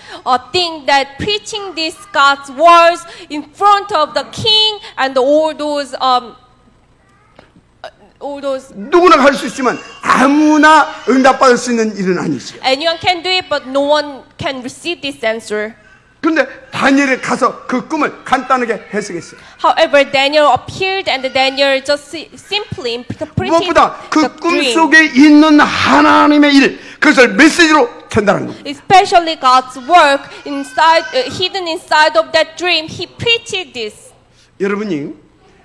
thing that preaching these God's words in front of the king and all those 누구나 할 수 있지만 아무나 응답받을 수 있는 일은 아니죠. anyone can do it, but no one can receive this answer. 그런데 다니엘이 가서 그 꿈을 간단하게 해석했어요. However, Daniel appeared and Daniel just simply interpreted 무엇보다 그 the 꿈 dream. 속에 있는 하나님의 일, 그것을 메시지로 전달하는 겁니다. Especially God's work inside, hidden inside of that dream, He preached this. 여러분이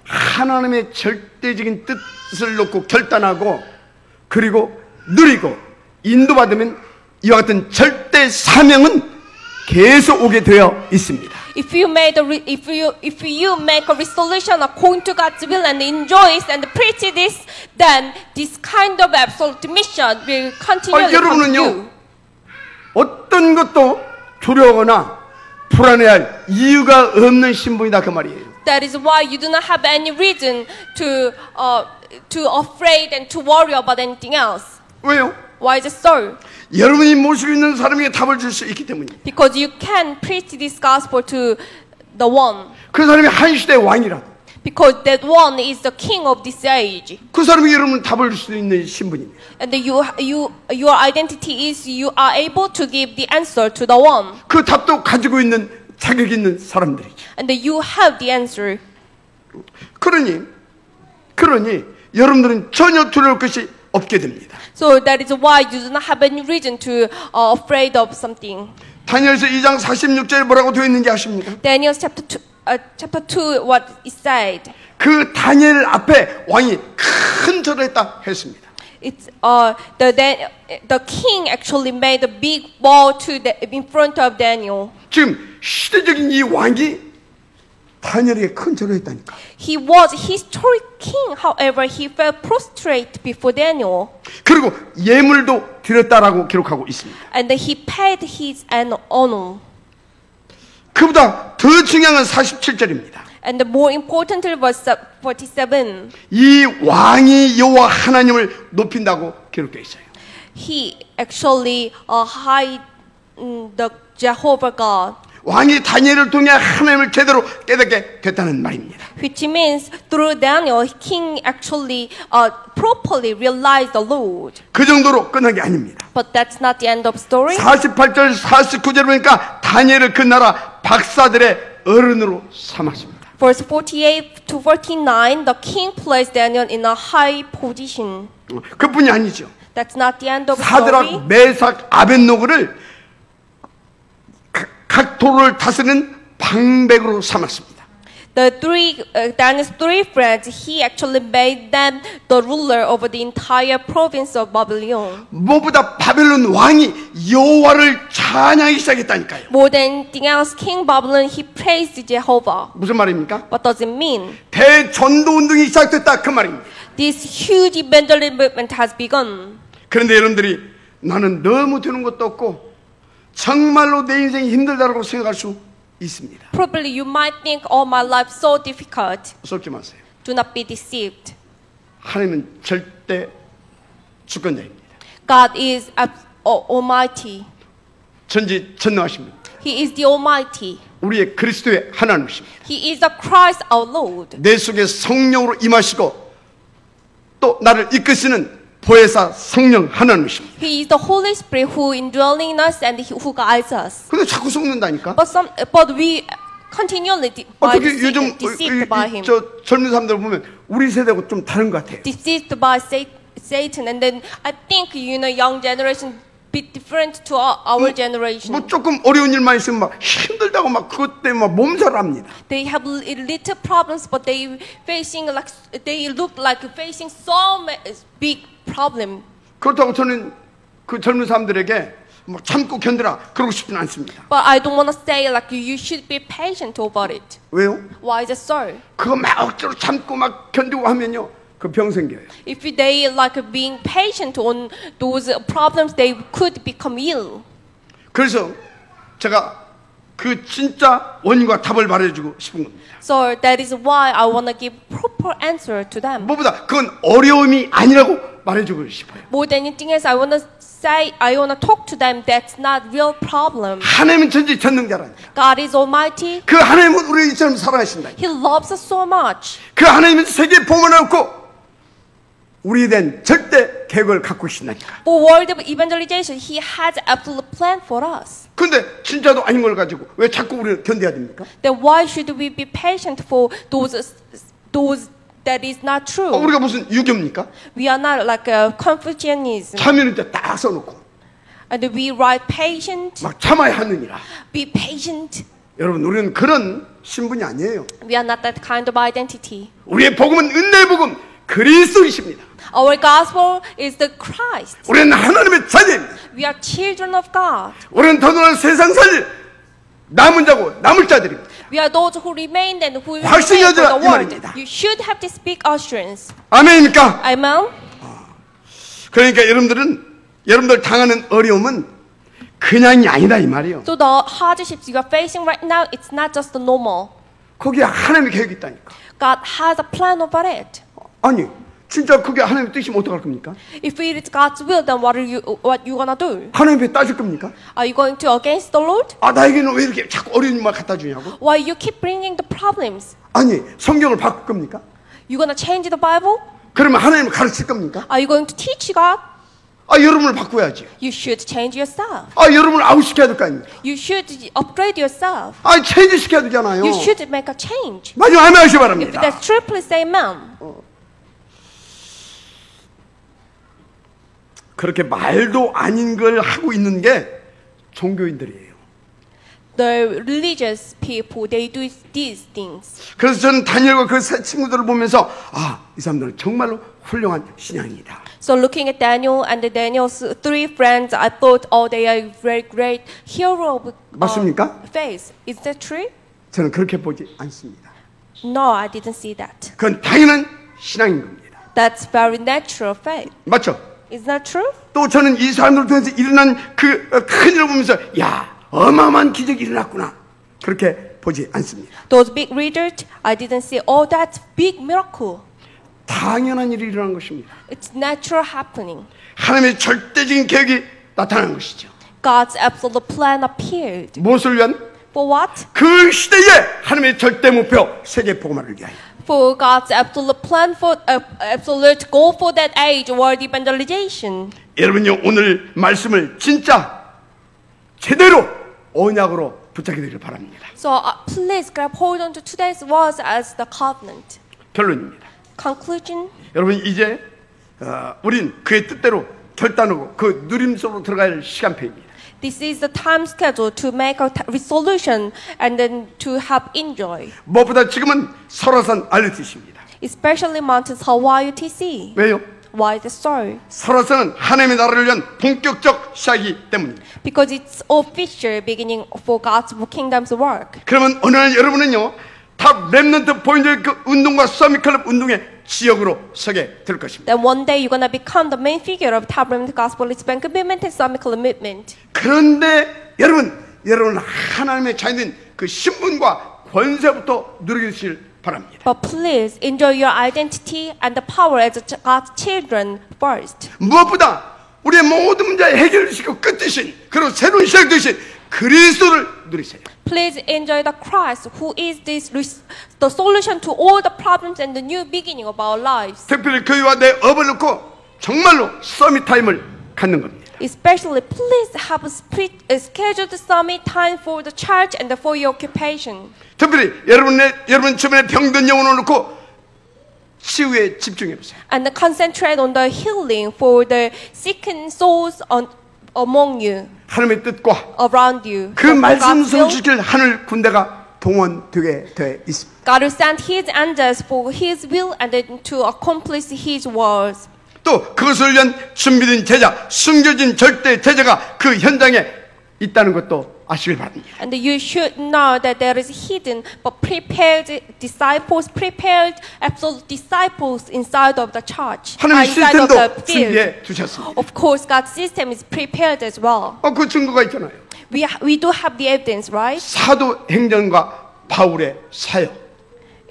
하나님의 절대적인 뜻을 놓고 결단하고 그리고 누리고 인도받으면 이와 같은 절대 사명은 계속 오게 되어 있습니다. If you make a resolution according to God's will and enjoy it and preach this, then this kind of absolute mission will continually come to you. 여러분은요 어떤 것도 두려워하거나 불안해할 이유가 없는 신분이다 그 말이에요. That is why you do not have any reason to afraid and to worry about anything else. 왜요? Why is it so? 여러분이 모시고 있는 사람에게 답을 줄 수 있기 때문이에요. Because you can preach this gospel to the one. 그 사람이 한 시대의 왕이라. Because that one is the king of this age. 그 사람이 여러분 답을 줄 수 있는 신분입니다. And your identity is you are able to give the answer to the one. 그 답도 가지고 있는 자격 있는 사람들이죠. And you have the answer. 그러니 여러분들은 전혀 두려울 것이 없게 됩니다. So that is why you do not have any reason to afraid of something. 다니엘서 2장 46절에 뭐라고 되어 있는지 아십니까? Daniel chapter 2 what is said. 그 다니엘 앞에 왕이 큰 절을 했다 했습니다. It's the king actually made a big wall in front of Daniel. 지금 시대적인 이 왕이 다니엘에게 큰 절을 했다니까. He was historic king. However, he fell prostrate before Daniel. 그리고 예물도 드렸다라고 기록하고 있습니다. And he paid his honor. 그보다 더 중요한 건 47절입니다. And the more important was 47. 이 왕이 여호와 하나님을 높인다고 기록되어 있어요. He actually hide the Jehovah God. 왕이 다니엘을 통해 하나님을 제대로 깨닫게 됐다는 말입니다. Which means through Daniel, king actually properly realized the Lord. 그 정도로 끝난 게 아닙니다. But that's not the end of story. 48절 49절 보니까 다니엘을 그 나라 박사들의 어른으로 삼았습니다. Verse 48 to 49, the king placed Daniel in a high position. 그뿐이 아니죠. That's not the end of story. 사드락, 메삭, 아벳노고를 각 도를 다스리는 방백으로 삼았습니다. Daniel's three friends, he actually made them the ruler over the entire province of Babylon. 무엇보다 바벨론 왕이 여호와를 찬양하기 시작했다니까요. More than anything else, King Babylon, he praised Jehovah. 무슨 말입니까? What does it mean? 대전도 운동이 시작됐다 그 말입니다. This huge evangelism movement has begun. 그런데 여러분들이 나는 너무 되는 것도 없고 정말로 내 인생이 힘들다고 생각할 수 있습니다. Probably you might think, "Oh, my life so difficult." 속지 마세요. Do not be deceived. 하나님은 절대 주권자입니다. God is Almighty. 전지전능하십니다. He is the Almighty. 우리의 그리스도의 하나님이십니다. He is the Christ our Lord. 내 속에 성령으로 임하시고 또 나를 이끄시는 보혜사 성령 하나님이십니다. He is the Holy Spirit who indwelling us and who guides us. 근데 자꾸 속는다니까. But we continually 어떻게 요즘 deceived by him. 저 젊은 사람들 보면 우리 세대하고 좀 다른 것 같아요. Deceived by Satan, and then I think young generation bit different to our generation. 뭐 조금 어려운 일만 있으면 막 힘들다고 막 그것 때문에 막 몸살합니다. They have little problems, but they look like facing so big problem. 그렇다고 저는 그 젊은 사람들에게 막 참고 견디라 그러고 싶지는 않습니다. But I don't want to say like you should be patient about it. 왜요? Why is it so? 그거 막 억지로 참고 막 견디고 하면요 그 병 생겨요. If they like being patient on those problems, they could become ill. 그래서 제가 그 진짜 원인과 답을 말해주고 싶은 겁니다. So that is why I want to give proper answer to them. 무엇보다 그건 어려움이 아니라고 말해주고 싶어요. More than anything else, I want to say, I want to talk to them. That's not real problem. 하나님은 전지전능자라니까. God is Almighty. 그 하나님은 우리를 이처럼 사랑하신다. He loves us so much. 그 하나님은 세계 복음을 얻고 우리에 대한 절대 계획을 갖고 계신다니까. For world evangelization, He has absolute plan for us. 근데 진짜도 아닌 걸 가지고 왜 자꾸 우리를 견뎌야 됩니까? Then why should we be patient for those that is not true? 우리가 무슨 유교입니까? We are not like a Confucianism. 참여는 딱 써놓고 And we write patient, 막 참아야 하느니라. be patient. 여러분 우리는 그런 신분이 아니에요. We are not that kind of identity. 우리의 복음은 은혜의 복음 그리스도이십니다. Our gospel is the Christ. 우리는 하나님의 자녀입니다. We are children of God. 우리는 더더나 세상 살릴 남은 자고 남을 자들입니다. We are those who remain and who will 확신이 remain for 가져라, the 이 world. 말입니다. You should have to speak assurance. 아멘입니까? Amen? 그러니까 여러분들 당하는 어려움은 그냥이 아니다 이 말이에요. So the hardships you are facing right now, it's not just the normal. 거기에 하나님의 계획이 있다니까. God has a plan over it. 아니 진짜 그게 하나님의 뜻이면 어떡할 겁니까? If it is God's will, then what you gonna do? 하나님 앞에 따질 겁니까? Are you going to against the Lord? 나에게는 왜 이렇게 자꾸 어려운 일만 갖다 주냐고? Why you keep bringing the problems? 아니 성경을 바꿀 겁니까? You gonna change the Bible? 그러면 하나님을 가르칠 겁니까? Are you going to teach God? 여러분을 바꿔야지. You should change yourself. 여러분을 아웃시켜야 될 거 아닙니까? You should upgrade yourself. 체인지 시켜야 되잖아요. You should make a change. 마지막 아멘 하시기 If 바랍니다. that's true, please say amen. 그렇게 말도 아닌 걸 하고 있는 게 종교인들이에요. The religious people, they do these things. 그래서 저는 다니엘과 그 세 친구들을 보면서 이 사람들은 정말로 훌륭한 신앙이다. So looking at Daniel and Daniel's three friends, I thought, they are very great hero of 맞습니까? faith. Is that true? 저는 그렇게 보지 않습니다. No, I didn't see that. 그건 당연한 신앙인 겁니다. That's very natural faith. 맞죠? Is that true? 또 저는 이 사람들 통해서 일어난 그 큰 일을 보면서 어마어마한 기적이 일어났구나 그렇게 보지 않습니다. Those big readers, I didn't see, that's big miracle. 당연한 일이 일어난 것입니다. It's natural happening. 하나님의 절대적인 계획이 나타난 것이죠. God's absolute plan appeared. 무엇을 위한? For what? 그 시대에 하나님의 절대 목표 세계 복음화를 위하여. For God's absolute plan for absolute goal for that age, world evangelization. 여러분요 오늘 말씀을 진짜 제대로 언약으로 붙잡게 되기를 바랍니다. So please grab hold on to today's words as the covenant. 결론입니다. Conclusion. 여러분 이제 우린 그의 뜻대로 결단하고 그 누림 속으로 들어갈 시간표입니다. This is the time schedule to make a resolution and then to have enjoy. 무엇보다 지금은 설화산 알레티십니다. Especially mountains Hawaii UTC. 왜요? Why is it so? 설화산은 하나님의 나라를 위한 본격적 시작이기 때문입니다. Because it's official beginning for God's kingdom's work. 그러면 어느 날 여러분은요 탑 렘넌트 보인들 그 운동과 서밋클럽 운동의 지역으로 서게 될 것입니다. Then one day you're gonna become the main figure of Top Remnant Gospel Expand Commitment and Summit Commitment. 그런데 여러분 하나님의 자녀인 그 신분과 권세부터 누리게 되시길 바랍니다. But please enjoy your identity and the power as God's children first. 무엇보다 우리의 모든 문제의 해결되시고 끝이신 그리고 새로운 시작 되신 그리스도를 누리세요. Please enjoy the Christ who is the solution to all the problems and the new beginning of our lives. 특별히 교회와 내 업을 놓고 정말로 서밋 타임을 갖는 겁니다. Especially, please have a scheduled summit time for the church and for your occupation. 특별히 여러분 주변에 병든 영혼을 놓고 치유에 집중해 보세요. And concentrate on the healing for the sickened souls among you, 하나님의 뜻과 around you. 그 For 말씀 God's will, 성취시킬 하늘 군대가 동원되게 돼 있습니다. God will send His angels for His will and then to accomplish His words. 또 그것을 위한 준비된 제자, 숨겨진 절대 제자가 그 현장에 있다는 것도 아시길 바랍니다. And you should know that there is hidden but prepared disciples, prepared absolute disciples inside of the church, 하나님의 inside of the 시스템도 field. 준비해 두셨습니다. Of course, God's system is prepared as well. 그 증거가 있잖아요. We do have the evidence, right? 사도행전과 바울의 사역.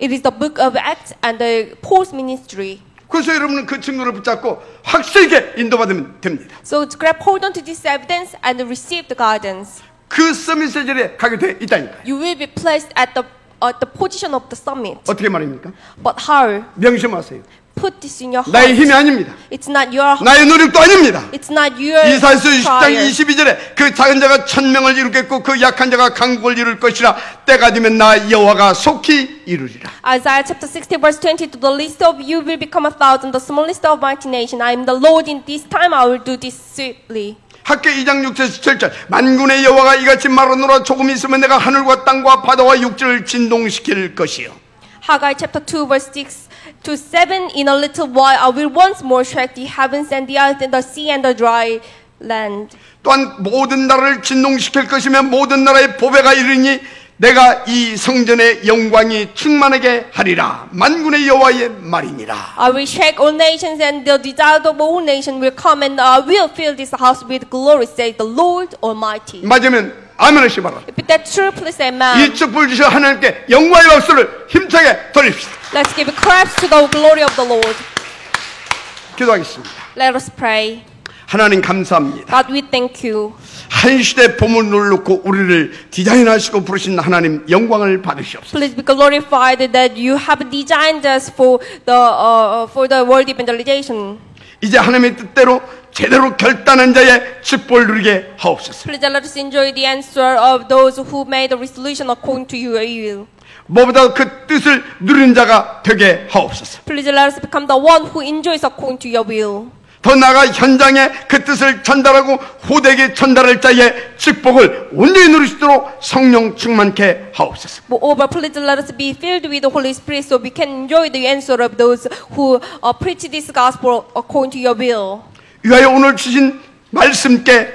It is the book of Acts and the Paul's ministry. 그래서 여러분은 그 증거를 붙잡고 확실하게 인도받으면 됩니다. So to grab hold onto this evidence and receive the guidance. 그 서밋 세절에 가게 돼 있다니까요. You will be placed at the position of the summit. 어떻게 말입니까? But how? 명심하세요. Put this in your heart. 나의 힘이 아닙니다. It's not your 나의 노력도 아닙니다. It's not your 이사야서 20장 trial. 22절에 그 작은 자가 1000명을 이루겠고 그 약한 자가 강국을 이룰 것이라 때가 되면 나 여호와가 속히 이루리라. Isaiah chapter 60 verse 20 to the least of you will become 1,000 the smallest of mighty nation. I am the Lord in this time I will do this swiftly. 학개 2장 6절에서 7절 만군의 여호와가 이같이 말하노라 조금 있으면 내가 하늘과 땅과 바다와 육지를 진동시킬 것이요. Haggai chapter 2 verse 6 to 7 in a little while I will once more shake the heavens and the earth and the sea and the dry land. 또한 모든 나라를 진동시킬 것이며 모든 나라의 보배가 이르니 내가 이 성전의 영광이 충만하게 하리라. 만군의 여호와의 말이니라. I will shake all nations and the desire of all nations will come and I will fill this house with glory, says the Lord Almighty. 맞으면 아멘 하시기 바랍니다. If that's true, please say amen. 이 축복을 주셔 하나님께 영광의 박수를 힘차게 돌립시다. Let's give claps to the glory of the Lord. 기도하겠습니다. Let us pray. 하나님 감사합니다. God, we thank you. 한 시대 보물을 놓고 우리를 디자인하시고 부르신 하나님 영광을 받으시옵소서. Please be glorified that you have designed us for the world evangelization. 이제 하나님의 뜻대로 제대로 결단한 자의 축복을 누리게 하옵소서. Please let us enjoy the answer of those who made the resolution according to your will. 무엇보다 그 뜻을 누리는 자가 되게 하옵소서. Please let us become the one who enjoys according to your will. 더 나아가 현장에 그 뜻을 전달하고 후대에게 전달할 자의 축복을 온전히 누릴 수 있도록 성령 충만케 하옵소서. Moreover, please let us be filled with the Holy Spirit so we can enjoy the answer of those who preach this gospel according to your will. 위하여 오늘 주신 말씀께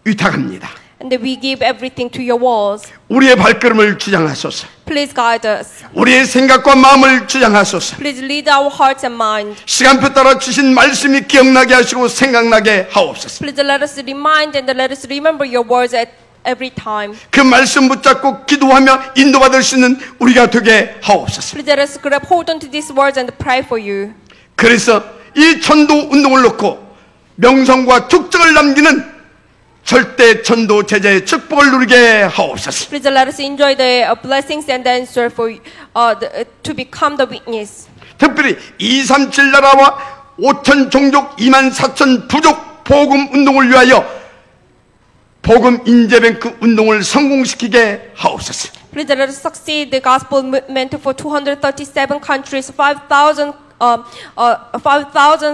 위탁합니다. And that we give everything to your walls. 우리의 발걸음을 주장하소서. Please guide us. 우리의 생각과 마음을 주장하소서. Please lead our hearts and minds. 시간표 따라 주신 말씀이 기억나게 하시고 생각나게 하옵소서. Please let us remind and let us remember your words at every time. 그 말씀 붙잡고 기도하며 인도받을 수 있는 우리가 되게 하옵소서. Please let us grab hold onto these words and pray for you. 그래서 이 전도 운동을 놓고 명성과 축적을 남기는 절대 전도 제자의 축복을 누리게 하옵소서. Please let us enjoy the blessings and answer for to become the witness. 특별히 237 나라와 5천 종족 2만 4천 부족 복음 운동을 위하여 복음 인재뱅크 운동을 성공시키게 하옵소서. Please let us succeed the gospel movement for 237 countries, 5,000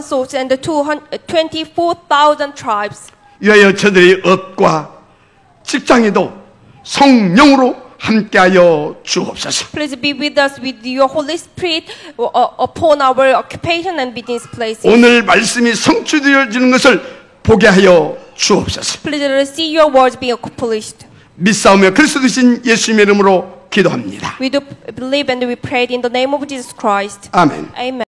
souls and 24,000 tribes. 위하여 저들의 업과 직장에도 성령으로 함께하여 주옵소서. Please be with us with your Holy Spirit upon our occupation and business places. 오늘 말씀이 성취되어지는 것을 보게 하여 주옵소서. Please let us see your words being accomplished. 믿사오며 그리스도 되신 예수님의 이름으로 기도합니다. We do believe and we pray in the name of Jesus Christ. 아멘. Amen.